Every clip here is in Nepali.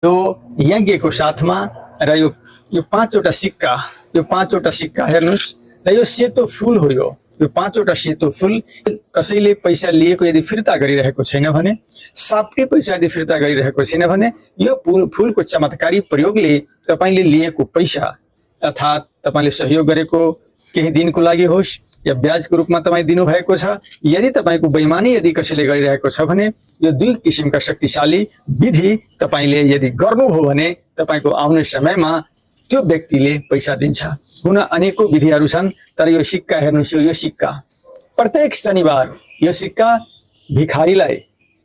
यो यज्ञको साथमा र यो पाँचवटा सिक्का हेर्नुस् र यो सेतो फूल हो। यो पाँचवटा सेतो फूल कसैले पैसा लिएको यदि फिर्ता गरिरहेको छैन भने, सापटे पैसा यदि फिर्ता गरिरहेको छैन भने, यो फूलको चमत्कारी प्रयोगले तपाईले लिएको पैसा अर्थात् तपाईले सहयोग गरेको केही दिनको लागि होस् या ब्याजको रूपमा तपाईँ दिनुभएको छ, यदि तपाईको बेइमानी यदि कसैले गरिरहेको छ भने यो दुई किसिमका शक्तिशाली विधि तपाईले यदि गर्नुभयो भने तपाईको आउने समयमा त्यो व्यक्तिले पैसा दिन्छ। हुन अनेकौं विधिहरू छन्, तर यो सिक्का हेर्नुस्, यो सिक्का प्रत्येक शनिबार यो सिक्का भिखारीलाई,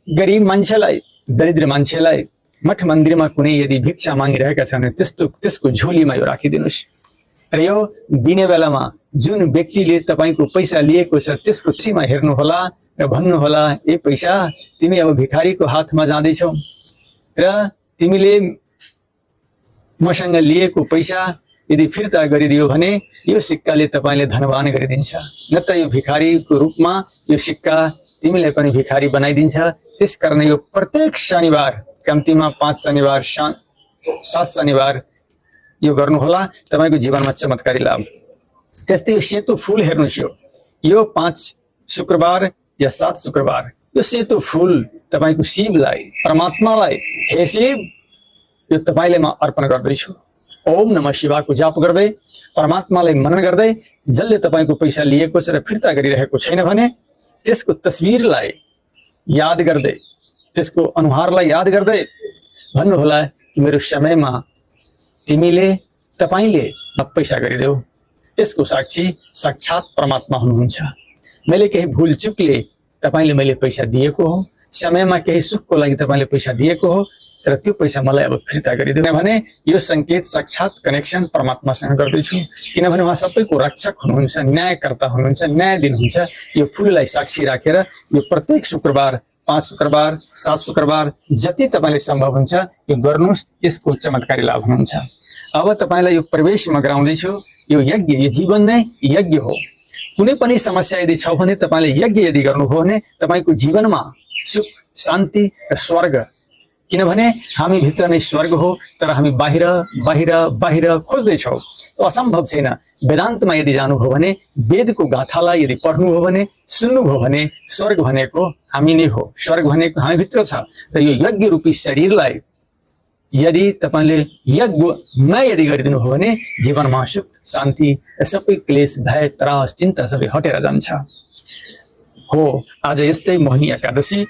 गरिब मान्छेलाई, दरिद्र मान्छेलाई, मठ मन्दिरमा कुनै यदि भिक्षा मागिरहेका छन् भने त्यसको झोलीमा यो राखिदिनुस् र यो दिने बेलामा जुन व्यक्तिले तपाईको पैसा लिएको छ त्यसको छेउमा हेर्नुहोला र भन्नुहोला, ए पैसा तिमी अब भिखारीको हातमा जाँदैछौ र तिमीले मसँग लिएको पैसा यदि फिर्ता गरिदियो भने यो सिक्काले तपाईले धनवान गरिदिन्छ, न त यो भिखारीको रूपमा यो सिक्का तिमीलाई पनि भिखारी बनाइदिन्छ। त्यसकारण यो प्रत्येक शनिबार, कम्तीमा 5 शनिबार 7 शनिबार यो गर्नुहोला, तपाईको जीवनमा चमत्कारी लाभ। त्यस्तै यो सेतो फूल हेर्नुस्, यो 5 शुक्रबार या 7 शुक्रबार यो सेतो फूल तपाईको शिवलाई, परमात्मालाई, हे शिव यो तपाईले म अर्पण गर्दैछु, ओम नमः शिवाको जाप गर्दै परमात्मालाई मनन गर्दै, जसले तपाईको पैसा लिएको छ र फिर्ता गरिरहेको छैन भने त्यसको तस्बिरलाई याद गर्दै, त्यसको अनुहारलाई याद गर्दै भन्नुहोला कि मेरो समयमा तपाईले पैसा गरिदेऊ। यसको साक्षी साक्षात परमात्मा हुनुहुन्छ। मैले केही भूल चुकले तपाईले मैले पैसा दिएको हो, समयमा केही सुखको लागि तपाईले पैसा दिएको हो, तर त्यो पैसा मलाई अब फिर्ता गरिदेऊ भने यो संकेत साक्षात कनेक्सन परमात्मासँग गर्दैछु, किनभने उहाँ सबैको रक्षक हुनुहुन्छ, न्यायकर्ता हुनुहुन्छ, न्याय दिनुहुन्छ। यो फूललाई साक्षी राखेर यो प्रत्येक शुक्रबार, 5 शुक्रबार, 7 शुक्रबार जति तपाईले सम्भव हुन्छ यो गर्नुस्, यसको चमत्कारी लाभ हुनुहुन्छ। अब तपाईलाई यो प्रवेशमा गराउँदैछु। यो यज्ञ, यो जीवन नै यज्ञ हो। कुनै पनि समस्या यदि छ भने तपाईले यज्ञ यदि गर्नुभयो भने तपाईको जीवनमा सुख, शान्ति र स्वर्ग, किनभने हामी भित्र नै स्वर्ग हो तर हामी बाहिर बाहिर बाहिर खोज्दैछौँ, असम्भव छैन। वेदान्तमा यदि जानुभयो भने, वेदको गाथालाई यदि पढ्नुभयो भने, सुन्नुभयो भने स्वर्ग भनेको हामी नै हो, स्वर्ग भनेको हामी भित्र छ। र यो यज्ञ रूपी शरीरलाई यदि तपाईले यज्ञमा यदि गरिदिनु हो भने जीवनमा सुख, शान्ति र सबै क्लेश, भय, त्रास, चिन्ता सबै हटेर जान्छ। हो, आज यस्तै मोहिनी एकादशी